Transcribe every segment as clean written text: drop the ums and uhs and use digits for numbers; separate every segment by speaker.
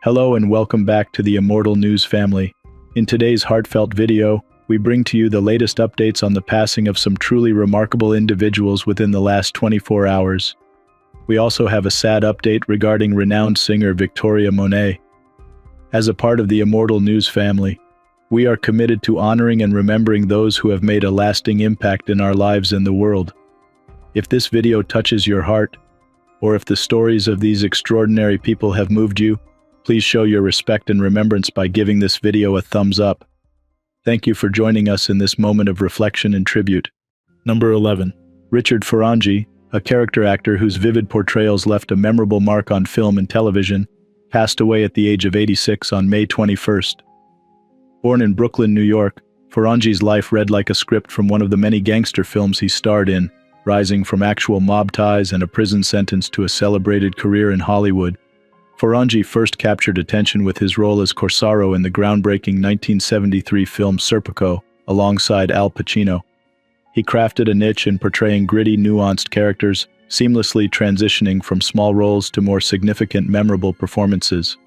Speaker 1: Hello and welcome back to the Immortal News family. In today's heartfelt video, we bring to you the latest updates on the passing of some truly remarkable individuals within the last 24 hours. We also have a sad update regarding renowned singer Victoria Monet. As a part of the Immortal News family, we are committed to honoring and remembering those who have made a lasting impact in our lives and the world. If this video touches your heart, or if the stories of these extraordinary people have moved you, please show your respect and remembrance by giving this video a thumbs up. Thank you for joining us in this moment of reflection and tribute. Number 11. Richard Foronjy, a character actor whose vivid portrayals left a memorable mark on film and television, passed away at the age of 86 on May 21st. Born in Brooklyn, New York, Foronjy's life read like a script from one of the many gangster films he starred in, rising from actual mob ties and a prison sentence to a celebrated career in Hollywood. Foronjy first captured attention with his role as Corsaro in the groundbreaking 1973 film Serpico, alongside Al Pacino. He crafted a niche in portraying gritty, nuanced characters, seamlessly transitioning from small roles to more significant, memorable performances.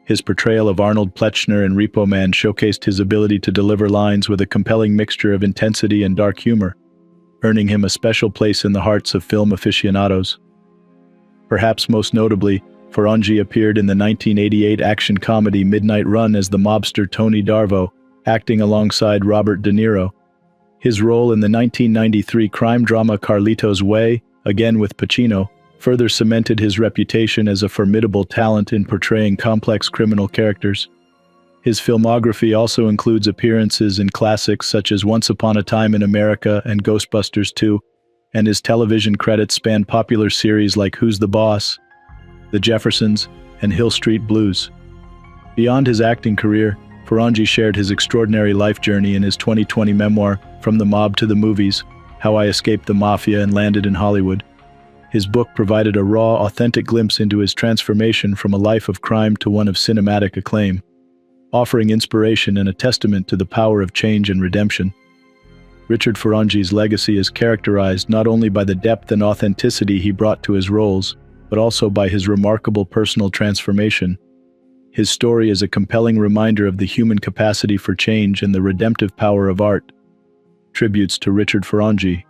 Speaker 1: His portrayal of Arnold Plechner in Repo Man showcased his ability to deliver lines with a compelling mixture of intensity and dark humor, earning him a special place in the hearts of film aficionados. Perhaps most notably, Foronjy appeared in the 1988 action comedy Midnight Run as the mobster Tony Darvo, acting alongside Robert De Niro. His role in the 1993 crime drama Carlito's Way, again with Pacino, further cemented his reputation as a formidable talent in portraying complex criminal characters. His filmography also includes appearances in classics such as Once Upon a Time in America and Ghostbusters 2, and his television credits span popular series like Who's the Boss?, The Jeffersons, and Hill Street Blues. Beyond his acting career, Foronjy shared his extraordinary life journey in his 2020 memoir, From the Mob to the Movies: How I Escaped the Mafia and Landed in Hollywood. His book provided a raw, authentic glimpse into his transformation from a life of crime to one of cinematic acclaim, offering inspiration and a testament to the power of change and redemption. Richard Foronjy's legacy is characterized not only by the depth and authenticity he brought to his roles, but also by his remarkable personal transformation. His story is a compelling reminder of the human capacity for change and the redemptive power of art. Tributes to Richard Foronjy.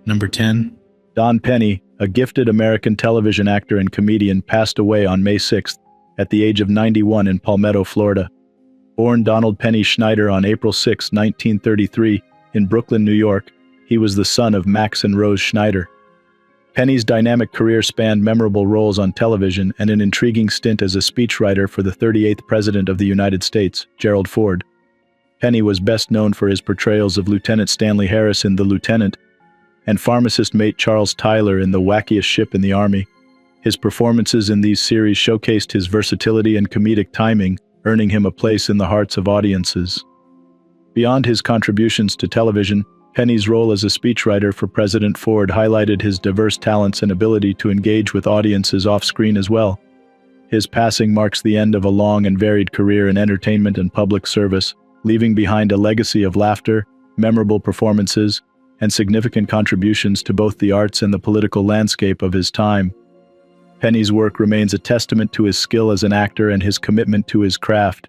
Speaker 1: Number 10. Don Penny, a gifted American television actor and comedian, passed away on May 6th at the age of 91 in Palmetto, Florida. Born Donald Penny Schneider on April 6, 1933, in Brooklyn, New York, he was the son of Max and Rose Schneider. Penny's dynamic career spanned memorable roles on television and an intriguing stint as a speechwriter for the 38th President of the United States, Gerald Ford. Penny was best known for his portrayals of Lieutenant Stanley Harris in The Lieutenant, and pharmacist mate Charles Tyler in The Wackiest Ship in the Army. His performances in these series showcased his versatility and comedic timing, earning him a place in the hearts of audiences. Beyond his contributions to television, Penny's role as a speechwriter for President Ford highlighted his diverse talents and ability to engage with audiences off-screen as well. His passing marks the end of a long and varied career in entertainment and public service, leaving behind a legacy of laughter, memorable performances, and significant contributions to both the arts and the political landscape of his time. Penny's work remains a testament to his skill as an actor and his commitment to his craft.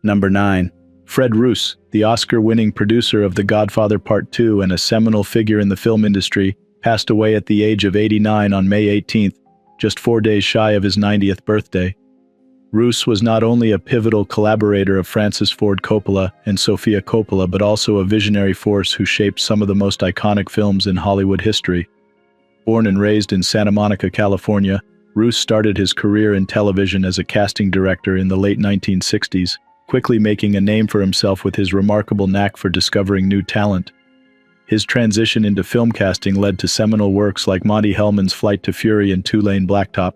Speaker 1: Number 9. Fred Roos, the Oscar-winning producer of The Godfather Part II and a seminal figure in the film industry, passed away at the age of 89 on May 18th, just 4 days shy of his 90th birthday. Roos was not only a pivotal collaborator of Francis Ford Coppola and Sofia Coppola, but also a visionary force who shaped some of the most iconic films in Hollywood history. Born and raised in Santa Monica, California, Roos started his career in television as a casting director in the late 1960s, quickly making a name for himself with his remarkable knack for discovering new talent. His transition into film casting led to seminal works like Monty Hellman's Flight to Fury and Two-Lane Blacktop.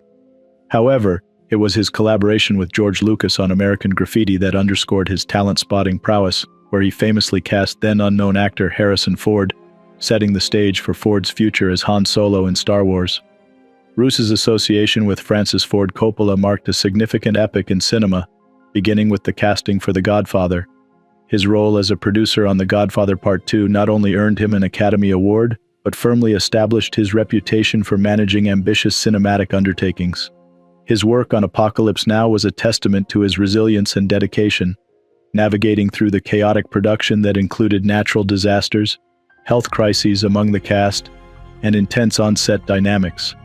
Speaker 1: However, it was his collaboration with George Lucas on American Graffiti that underscored his talent-spotting prowess, where he famously cast then-unknown actor Harrison Ford, setting the stage for Ford's future as Han Solo in Star Wars. Roose's association with Francis Ford Coppola marked a significant epoch in cinema, beginning with the casting for The Godfather. His role as a producer on The Godfather Part II not only earned him an Academy Award, but firmly established his reputation for managing ambitious cinematic undertakings. His work on Apocalypse Now was a testament to his resilience and dedication, navigating through the chaotic production that included natural disasters, health crises among the cast, and intense on-set dynamics.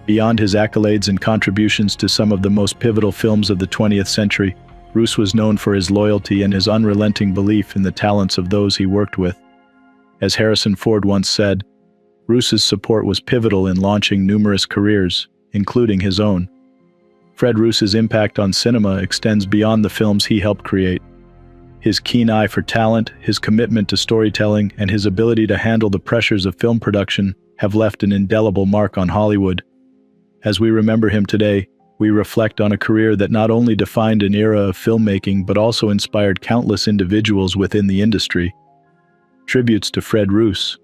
Speaker 1: Beyond his accolades and contributions to some of the most pivotal films of the 20th century, Roos was known for his loyalty and his unrelenting belief in the talents of those he worked with. As Harrison Ford once said, Roos's support was pivotal in launching numerous careers, including his own. Fred Roos's impact on cinema extends beyond the films he helped create. His keen eye for talent, his commitment to storytelling, and his ability to handle the pressures of film production have left an indelible mark on Hollywood. As we remember him today, we reflect on a career that not only defined an era of filmmaking but also inspired countless individuals within the industry. Tributes to Fred Roos.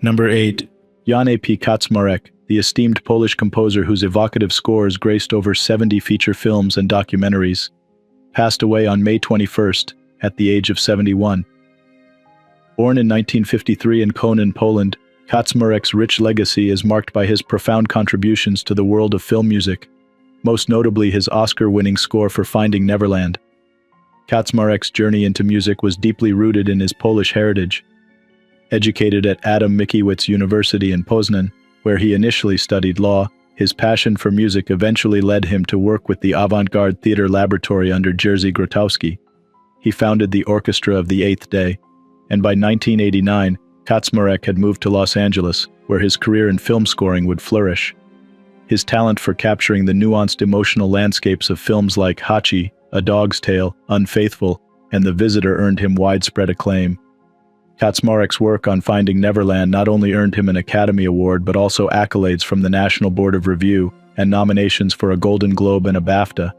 Speaker 1: Number 8. Jan A.P. Kaczmarek, the esteemed Polish composer whose evocative scores graced over 70 feature films and documentaries, passed away on May 21st, at the age of 71. Born in 1953 in Konin, Poland, Kaczmarek's rich legacy is marked by his profound contributions to the world of film music, most notably his Oscar-winning score for Finding Neverland. Kaczmarek's journey into music was deeply rooted in his Polish heritage. Educated at Adam Mickiewicz University in Poznan, where he initially studied law, his passion for music eventually led him to work with the avant-garde theater laboratory under Jerzy Grotowski. He founded the Orchestra of the Eighth Day, and by 1989, Kaczmarek had moved to Los Angeles, where his career in film scoring would flourish. His talent for capturing the nuanced emotional landscapes of films like Hachi, A Dog's Tale, Unfaithful, and The Visitor earned him widespread acclaim. Kaczmarek's work on Finding Neverland not only earned him an Academy Award but also accolades from the National Board of Review and nominations for a Golden Globe and a BAFTA.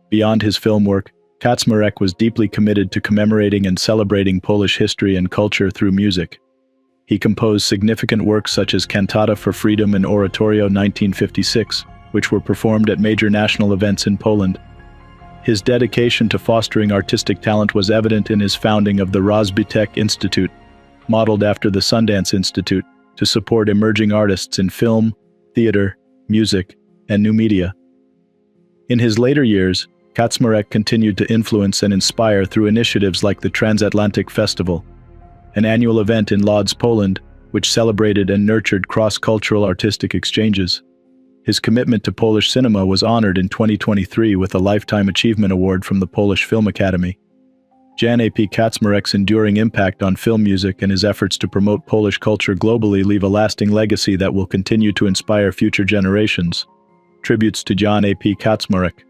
Speaker 1: Beyond his film work, Kaczmarek was deeply committed to commemorating and celebrating Polish history and culture through music. He composed significant works such as Cantata for Freedom and Oratorio 1956, which were performed at major national events in Poland. His dedication to fostering artistic talent was evident in his founding of the Rozbitek Institute, modeled after the Sundance Institute, to support emerging artists in film, theater, music, and new media. In his later years, Kaczmarek continued to influence and inspire through initiatives like the Transatlantic Festival, an annual event in Lodz, Poland, which celebrated and nurtured cross-cultural artistic exchanges. His commitment to Polish cinema was honored in 2023 with a Lifetime Achievement Award from the Polish Film Academy. Jan A.P. Kaczmarek's enduring impact on film music and his efforts to promote Polish culture globally leave a lasting legacy that will continue to inspire future generations. Tributes to Jan A.P. Kaczmarek.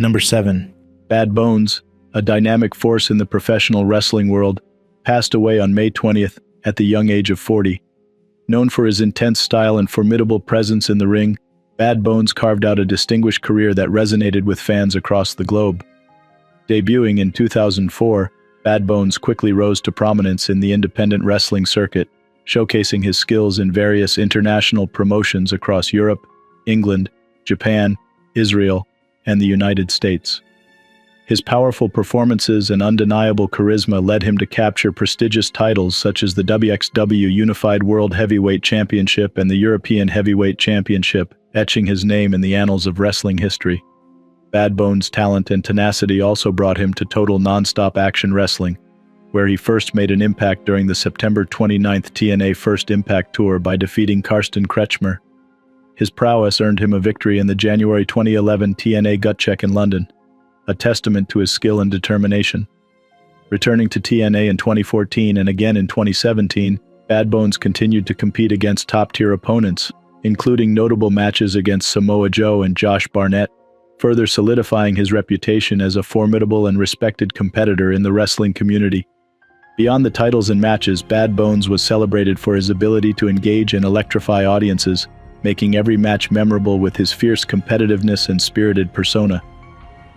Speaker 1: Number 7. Bad Bones, a dynamic force in the professional wrestling world, passed away on May 20th at the young age of 40. Known for his intense style and formidable presence in the ring, Bad Bones carved out a distinguished career that resonated with fans across the globe. Debuting in 2004, Bad Bones quickly rose to prominence in the independent wrestling circuit, showcasing his skills in various international promotions across Europe, England, Japan, Israel, and the United States. His powerful performances and undeniable charisma led him to capture prestigious titles such as the WXW Unified World Heavyweight Championship and the European Heavyweight Championship, etching his name in the annals of wrestling history. Bad Bones' talent and tenacity also brought him to total non-stop action wrestling, where he first made an impact during the September 29 TNA First Impact Tour by defeating Karsten Kretschmer. His prowess earned him a victory in the January 2011 TNA Gut Check in London, a testament to his skill and determination. Returning to TNA in 2014 and again in 2017, Bad Bones continued to compete against top-tier opponents, including notable matches against Samoa Joe and Josh Barnett, further solidifying his reputation as a formidable and respected competitor in the wrestling community. Beyond the titles and matches, Bad Bones was celebrated for his ability to engage and electrify audiences, making every match memorable with his fierce competitiveness and spirited persona.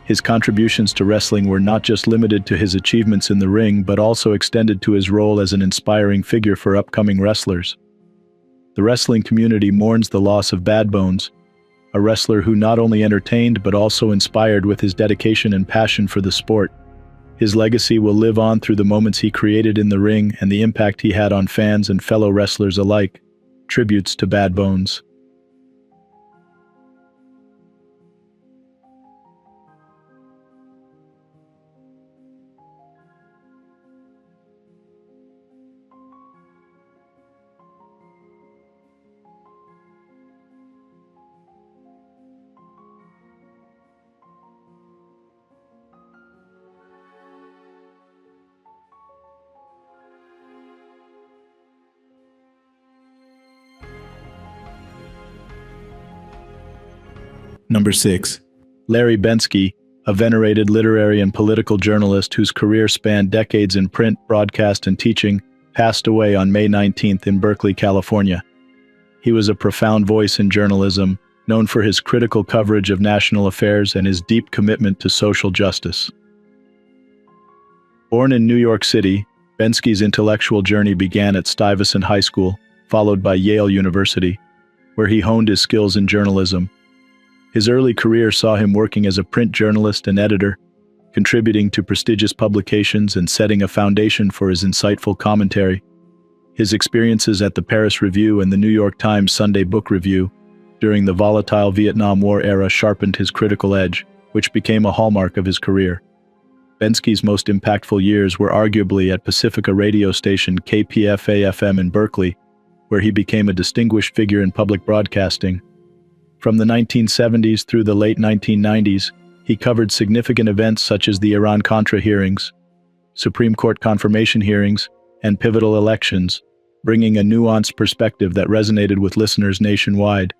Speaker 1: His contributions to wrestling were not just limited to his achievements in the ring, but also extended to his role as an inspiring figure for upcoming wrestlers. The wrestling community mourns the loss of Bad Bones, a wrestler who not only entertained but also inspired with his dedication and passion for the sport. His legacy will live on through the moments he created in the ring and the impact he had on fans and fellow wrestlers alike. Tributes to Bad Bones.
Speaker 2: Number 6.
Speaker 1: Larry Bensky, a venerated literary and political journalist whose career spanned decades in print, broadcast, and teaching, passed away on May 19 in Berkeley, California. He was a profound voice in journalism, known for his critical coverage of national affairs and his deep commitment to social justice. Born in New York City, Bensky's intellectual journey began at Stuyvesant High School, followed by Yale University, where he honed his skills in journalism. His early career saw him working as a print journalist and editor, contributing to prestigious publications and setting a foundation for his insightful commentary. His experiences at the Paris Review and the New York Times Sunday Book Review during the volatile Vietnam War era sharpened his critical edge, which became a hallmark of his career. Bensky's most impactful years were arguably at Pacifica radio station KPFA-FM in Berkeley, where he became a distinguished figure in public broadcasting. From the 1970s through the late 1990s, he covered significant events such as the Iran-Contra hearings, Supreme Court confirmation hearings, and pivotal elections, bringing a nuanced perspective that resonated with listeners nationwide.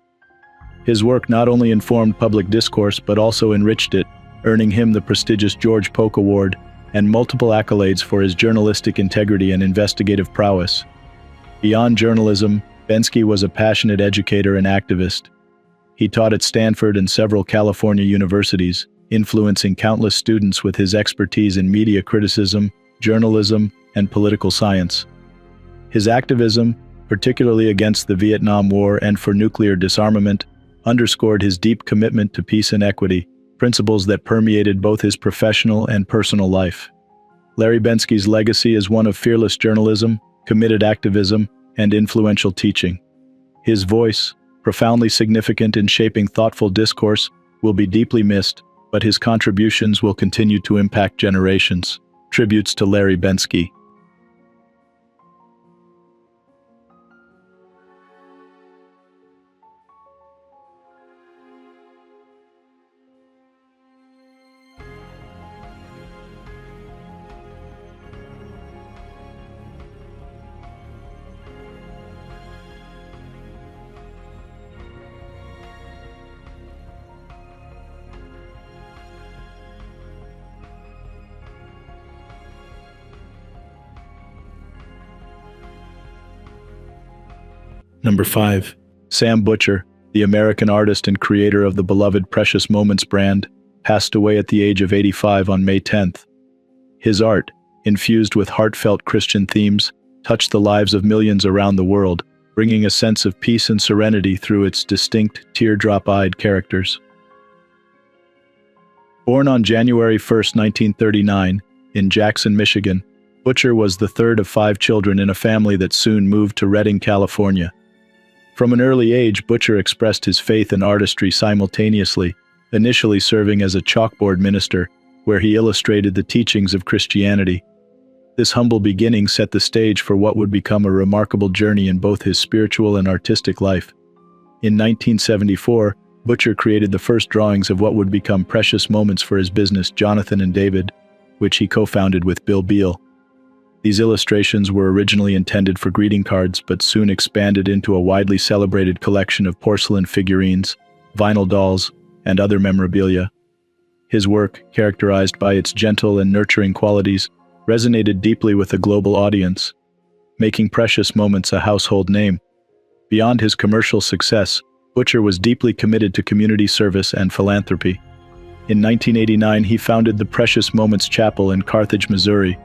Speaker 1: His work not only informed public discourse but also enriched it, earning him the prestigious George Polk Award and multiple accolades for his journalistic integrity and investigative prowess. Beyond journalism, Bensky was a passionate educator and activist. He taught at Stanford and several California universities, influencing countless students with his expertise in media criticism, journalism, and political science. His activism, particularly against the Vietnam War and for nuclear disarmament, underscored his deep commitment to peace and equity, principles that permeated both his professional and personal life. Larry Bensky's legacy is one of fearless journalism, committed activism, and influential teaching. His voice, profoundly significant in shaping thoughtful discourse, will be deeply missed, but his contributions will continue to impact generations. Tributes to Larry Bensky.
Speaker 2: Number 5.
Speaker 1: Sam Butcher, The American artist and creator of the beloved Precious Moments brand, passed away at the age of 85 on May 10th. His art, infused with heartfelt Christian themes, touched the lives of millions around the world, bringing a sense of peace and serenity through its distinct, teardrop-eyed characters. Born on January 1, 1939, in Jackson, Michigan, Butcher was the third of 5 children in a family that soon moved to Redding, California. From an early age, Butcher expressed his faith and artistry simultaneously, initially serving as a chalkboard minister, where he illustrated the teachings of Christianity. This humble beginning set the stage for what would become a remarkable journey in both his spiritual and artistic life. In 1974, Butcher created the first drawings of what would become Precious Moments for his business Jonathan and David, which he co-founded with Bill Beal. These illustrations were originally intended for greeting cards but soon expanded into a widely celebrated collection of porcelain figurines, vinyl dolls, and other memorabilia. His work, characterized by its gentle and nurturing qualities, resonated deeply with a global audience, making Precious Moments a household name. Beyond his commercial success, Butcher was deeply committed to community service and philanthropy. In 1989, he founded the Precious Moments Chapel in Carthage, Missouri,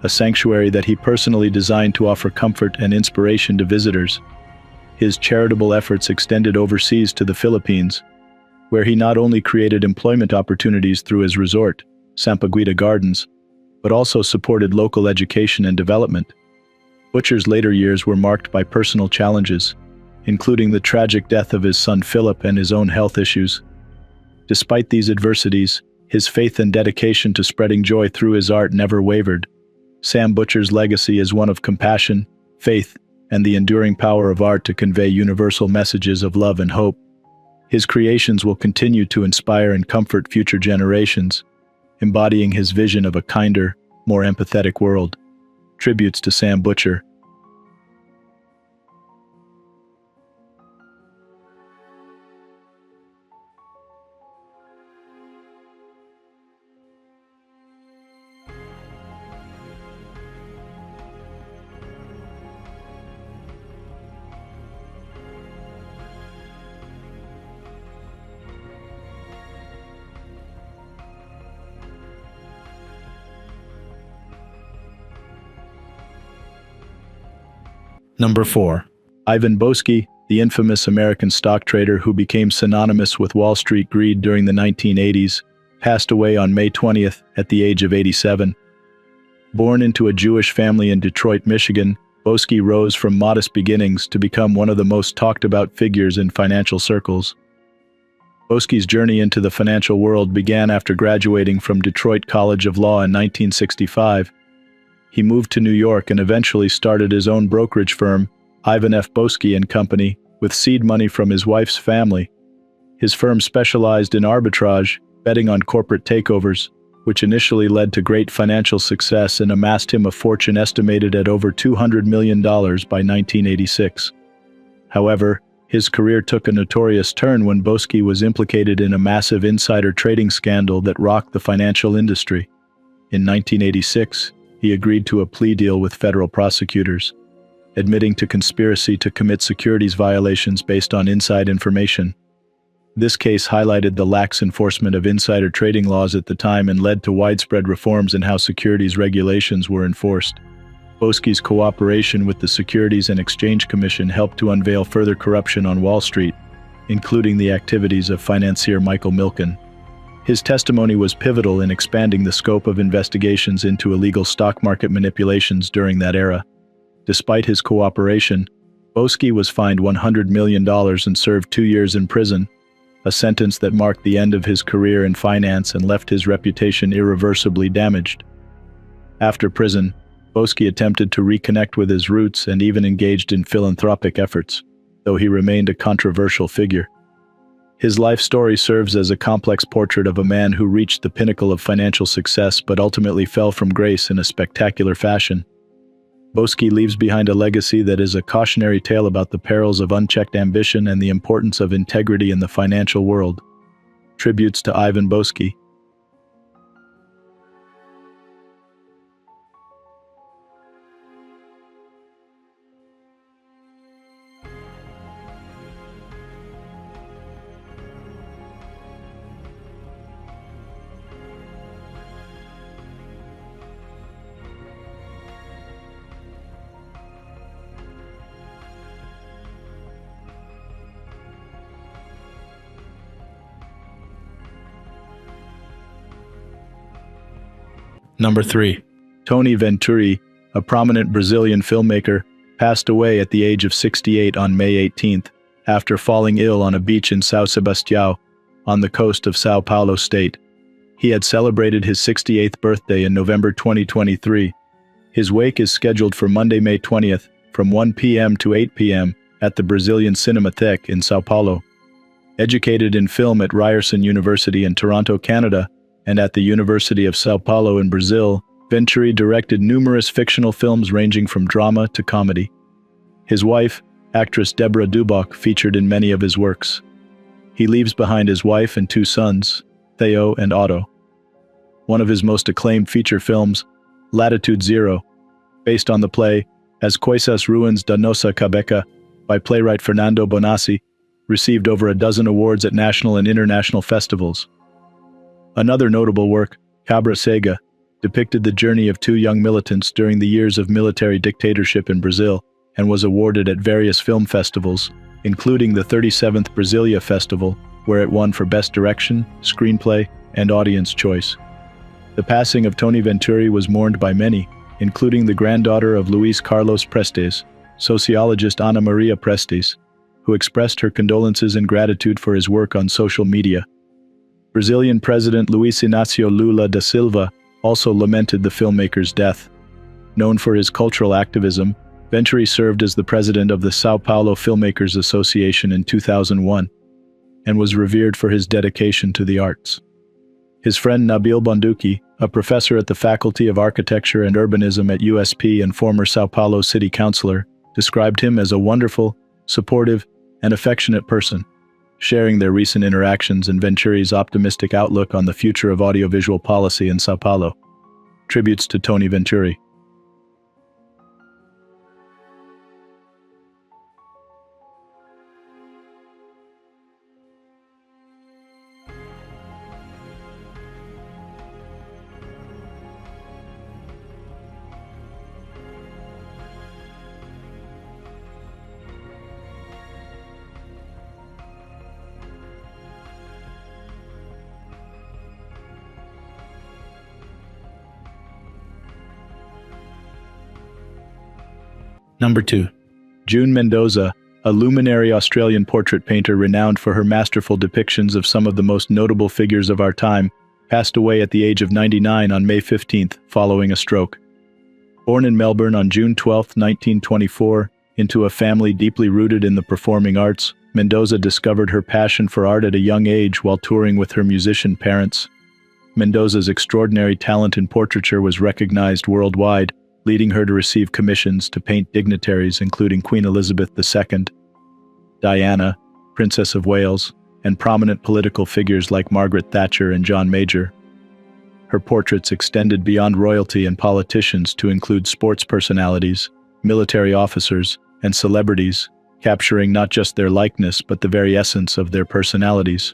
Speaker 1: a sanctuary that he personally designed to offer comfort and inspiration to visitors. His charitable efforts extended overseas to the Philippines, where he not only created employment opportunities through his resort, Sampaguita Gardens, but also supported local education and development. Butcher's later years were marked by personal challenges, including the tragic death of his son Philip and his own health issues. Despite these adversities, his faith and dedication to spreading joy through his art never wavered. Sam Butcher's legacy is one of compassion, faith, and the enduring power of art to convey universal messages of love and hope. His creations will continue to inspire and comfort future generations, embodying his vision of a kinder, more empathetic world. Tributes to Sam Butcher. Number 4. Ivan Boesky, the infamous American stock trader who became synonymous with Wall Street greed during the 1980s, passed away on May 20th at the age of 87. Born into a Jewish family in Detroit, Michigan, Boesky rose from modest beginnings to become one of the most talked-about figures in financial circles. Boesky's journey into the financial world began after graduating from Detroit College of Law in 1965. He moved to New York and eventually started his own brokerage firm, Ivan F. Boesky and Company, with seed money from his wife's family. His firm specialized in arbitrage, betting on corporate takeovers, which initially led to great financial success and amassed him a fortune estimated at over $200 million by 1986. However, his career took a notorious turn when Boesky was implicated in a massive insider trading scandal that rocked the financial industry. In 1986, he agreed to a plea deal with federal prosecutors, admitting to conspiracy to commit securities violations based on inside information. This case highlighted the lax enforcement of insider trading laws at the time and led to widespread reforms in how securities regulations were enforced. Boesky's cooperation with the Securities and Exchange Commission helped to unveil further corruption on Wall Street, including the activities of financier Michael Milken. His testimony was pivotal in expanding the scope of investigations into illegal stock market manipulations during that era. Despite his cooperation, Boesky was fined $100 million and served 2 years in prison, a sentence that marked the end of his career in finance and left his reputation irreversibly damaged. After prison, Boesky attempted to reconnect with his roots and even engaged in philanthropic efforts, though he remained a controversial figure. His life story serves as a complex portrait of a man who reached the pinnacle of financial success but ultimately fell from grace in a spectacular fashion. Boesky leaves behind a legacy that is a cautionary tale about the perils of unchecked ambition and the importance of integrity in the financial world. Tributes to Ivan Boesky. Number 3. Tony Venturi, a prominent Brazilian filmmaker, passed away at the age of 68 on May 18th after falling ill on a beach in São Sebastião, on the coast of São Paulo state. He had celebrated his 68th birthday in November 2023. His wake is scheduled for Monday, May 20th, from 1 p.m. to 8 p.m. at the Brazilian Cinematheque in São Paulo. Educated in film at Ryerson University in Toronto, Canada, and at the University of São Paulo in Brazil, Venturi directed numerous fictional films ranging from drama to comedy. His wife, actress Deborah Duboc, featured in many of his works. He leaves behind his wife and 2 sons, Theo and Otto. One of his most acclaimed feature films, Latitude Zero, based on the play As Coisas Ruins da Nossa Cabeça by playwright Fernando Bonassi, received over a dozen awards at national and international festivals. Another notable work, Cabra Cega, depicted the journey of 2 young militants during the years of military dictatorship in Brazil and was awarded at various film festivals, including the 37th Brasilia Festival, where it won for Best Direction, Screenplay, and Audience Choice. The passing of Tony Venturi was mourned by many, including the granddaughter of Luis Carlos Prestes, sociologist Ana Maria Prestes, who expressed her condolences and gratitude for his work on social media. Brazilian President Luiz Inácio Lula da Silva also lamented the filmmaker's death. Known for his cultural activism, Venturi served as the president of the São Paulo Filmmakers Association in 2001 and was revered for his dedication to the arts. His friend Nabil Bonduki, a professor at the Faculty of Architecture and Urbanism at USP and former São Paulo city councilor, described him as a wonderful, supportive, and affectionate person, sharing their recent interactions and Venturi's optimistic outlook on the future of audiovisual policy in São Paulo. Tributes to Tony Venturi. Number 2. June Mendoza, a luminary Australian portrait painter renowned for her masterful depictions of some of the most notable figures of our time, passed away at the age of 99 on May 15th following a stroke. Born in Melbourne on June 12, 1924, into a family deeply rooted in the performing arts, Mendoza discovered her passion for art at a young age while touring with her musician parents. Mendoza's extraordinary talent in portraiture was recognized worldwide, leading her to receive commissions to paint dignitaries including Queen Elizabeth II, Diana, Princess of Wales, and prominent political figures like Margaret Thatcher and John Major. Her portraits extended beyond royalty and politicians to include sports personalities, military officers, and celebrities, capturing not just their likeness but the very essence of their personalities.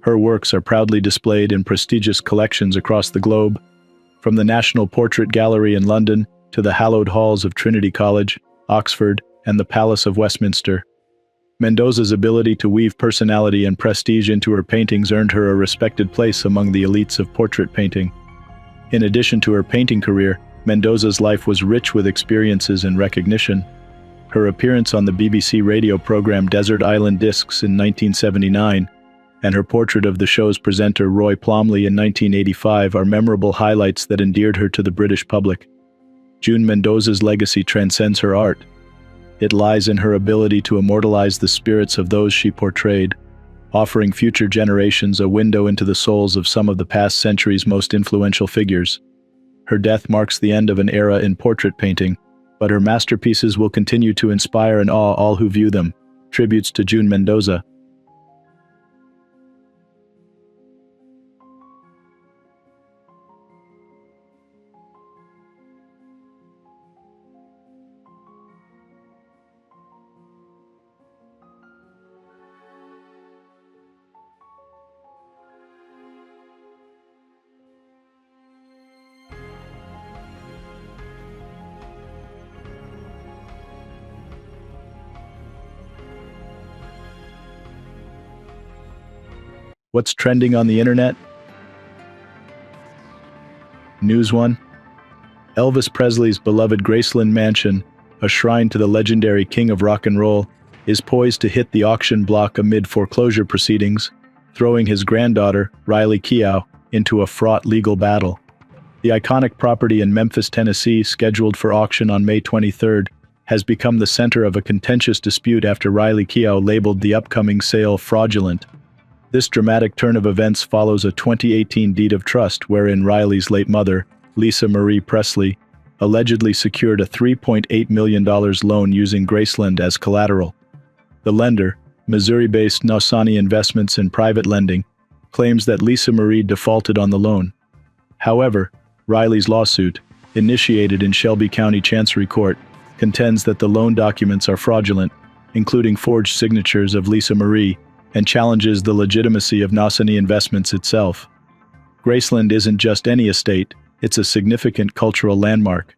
Speaker 1: Her works are proudly displayed in prestigious collections across the globe, from the National Portrait Gallery in London to the hallowed halls of Trinity College, Oxford, and the Palace of Westminster. Mendoza's ability to weave personality and prestige into her paintings earned her a respected place among the elites of portrait painting. In addition to her painting career, Mendoza's life was rich with experiences and recognition. Her appearance on the BBC radio program Desert Island Discs in 1979 and her portrait of the show's presenter Roy Plomley in 1985 are memorable highlights that endeared her to the British public. June Mendoza's legacy transcends her art. It lies in her ability to immortalize the spirits of those she portrayed, offering future generations a window into the souls of some of the past century's most influential figures. Her death marks the end of an era in portrait painting, but her masterpieces will continue to inspire and awe all who view them. Tributes to June Mendoza. What's trending on the internet? News 1. Elvis Presley's beloved Graceland Mansion, a shrine to the legendary king of rock and roll, is poised to hit the auction block amid foreclosure proceedings, throwing his granddaughter, Riley Keough, into a fraught legal battle. The iconic property in Memphis, Tennessee, scheduled for auction on May 23rd, has become the center of a contentious dispute after Riley Keough labeled the upcoming sale fraudulent. This dramatic turn of events follows a 2018 deed of trust wherein Riley's late mother, Lisa Marie Presley, allegedly secured a $3.8 million loan using Graceland as collateral. The lender, Missouri-based Nosani Investments in Private Lending, claims that Lisa Marie defaulted on the loan. However, Riley's lawsuit, initiated in Shelby County Chancery Court, contends that the loan documents are fraudulent, including forged signatures of Lisa Marie, and challenges the legitimacy of Nosani Investments itself. Graceland isn't just any estate, it's a significant cultural landmark.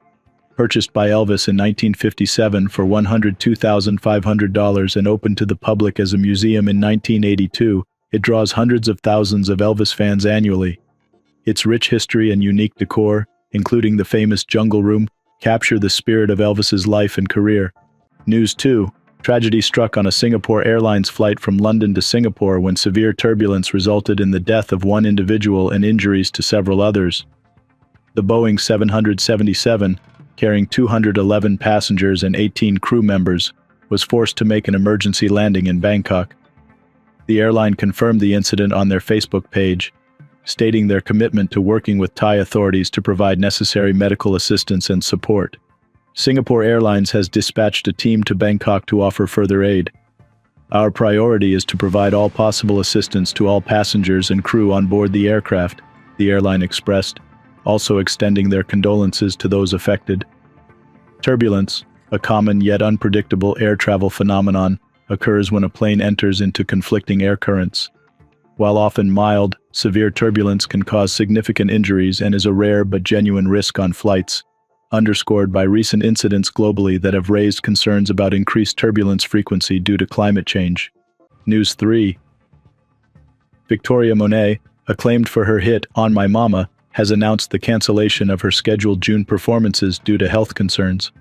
Speaker 1: Purchased by Elvis in 1957 for $102,500 and opened to the public as a museum in 1982, it draws hundreds of thousands of Elvis fans annually. Its rich history and unique decor, including the famous Jungle Room, capture the spirit of Elvis's life and career. News 2. Tragedy struck on a Singapore Airlines flight from London to Singapore when severe turbulence resulted in the death of one individual and injuries to several others. The Boeing 777, carrying 211 passengers and 18 crew members, was forced to make an emergency landing in Bangkok. The airline confirmed the incident on their Facebook page, stating their commitment to working with Thai authorities to provide necessary medical assistance and support. Singapore Airlines has dispatched a team to Bangkok to offer further aid. Our priority is to provide all possible assistance to all passengers and crew on board the aircraft, the airline expressed, also extending their condolences to those affected. Turbulence, a common yet unpredictable air travel phenomenon, occurs when a plane enters into conflicting air currents. While often mild, severe turbulence can cause significant injuries and is a rare but genuine risk on flights, underscored by recent incidents globally that have raised concerns about increased turbulence frequency due to climate change. News 3. Victoria Monet, acclaimed for her hit On My Mama, has announced the cancellation of her scheduled June performances due to health concerns.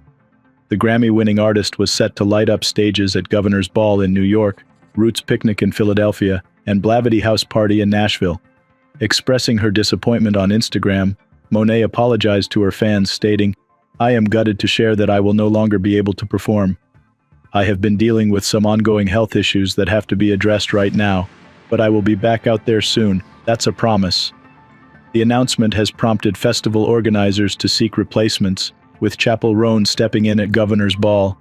Speaker 1: The Grammy-winning artist was set to light up stages at Governor's Ball in New York, Roots Picnic in Philadelphia, and Blavity House Party in Nashville. Expressing her disappointment on Instagram, Monet apologized to her fans, stating, "I am gutted to share that I will no longer be able to perform. I have been dealing with some ongoing health issues that have to be addressed right now, but I will be back out there soon, that's a promise." The announcement has prompted festival organizers to seek replacements, with Chappell Roan stepping in at Governor's Ball.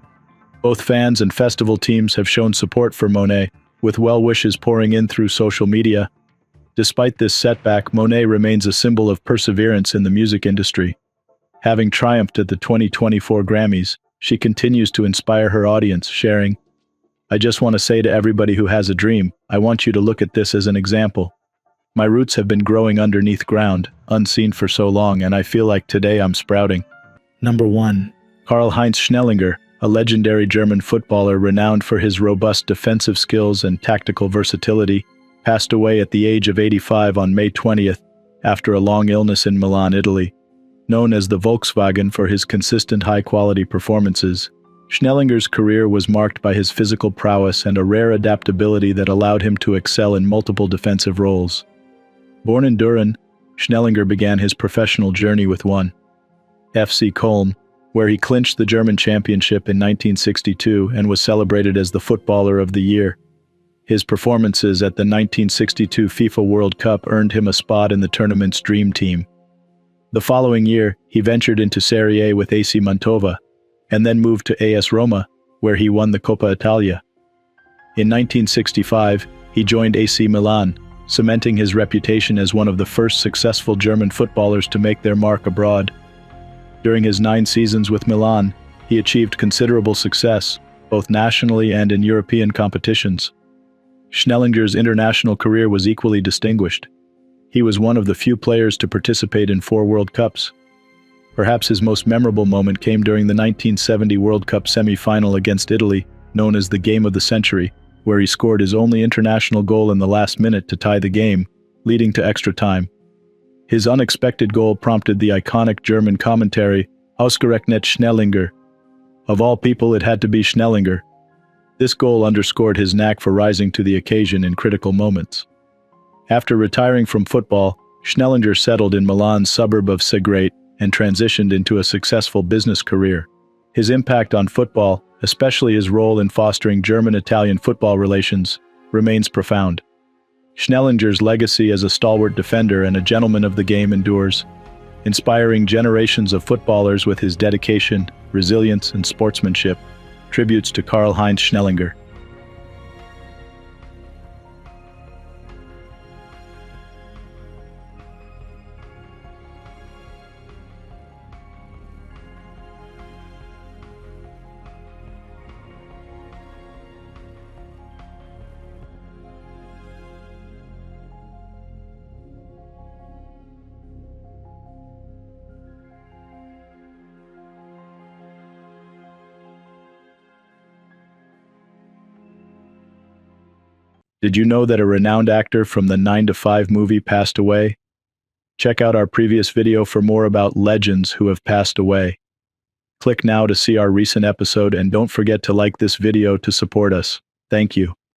Speaker 1: Both fans and festival teams have shown support for Monet, with well wishes pouring in through social media. Despite this setback, Monet remains a symbol of perseverance in the music industry. Having triumphed at the 2024 Grammys, she continues to inspire her audience, sharing, "I just want to say to everybody who has a dream, I want you to look at this as an example. My roots have been growing underneath ground, unseen for so long, and I feel like today I'm sprouting." Number 1. Karl-Heinz Schnellinger, a legendary German footballer renowned for his robust defensive skills and tactical versatility, passed away at the age of 85 on May 20th after a long illness in Milan, Italy. Known as the Volkswagen for his consistent high-quality performances, Schnellinger's career was marked by his physical prowess and a rare adaptability that allowed him to excel in multiple defensive roles. Born in Düren, Schnellinger began his professional journey with 1. FC Köln, where he clinched the German championship in 1962 and was celebrated as the Footballer of the Year. His performances at the 1962 FIFA World Cup earned him a spot in the tournament's dream team. The following year, he ventured into Serie A with AC Mantova, and then moved to AS Roma, where he won the Coppa Italia. In 1965, he joined AC Milan, cementing his reputation as one of the first successful German footballers to make their mark abroad. During his 9 seasons with Milan, he achieved considerable success, both nationally and in European competitions. Schnellinger's international career was equally distinguished. He was one of the few players to participate in 4 World Cups. Perhaps his most memorable moment came during the 1970 World Cup semi-final against Italy, known as the Game of the Century, where he scored his only international goal in the last minute to tie the game, leading to extra time. His unexpected goal prompted the iconic German commentary, Ausgerechnet Schnellinger. Of all people, it had to be Schnellinger. This goal underscored his knack for rising to the occasion in critical moments. After retiring from football, Schnellinger settled in Milan's suburb of Segrate and transitioned into a successful business career. His impact on football, especially his role in fostering German-Italian football relations, remains profound. Schnellinger's legacy as a stalwart defender and a gentleman of the game endures, inspiring generations of footballers with his dedication, resilience, and sportsmanship. Tributes to Karl-Heinz Schnellinger. Did you know that a renowned actor from the 9 to 5 movie passed away? Check out our previous video for more about legends who have passed away. Click now to see our recent episode and don't forget to like this video to support us. Thank you.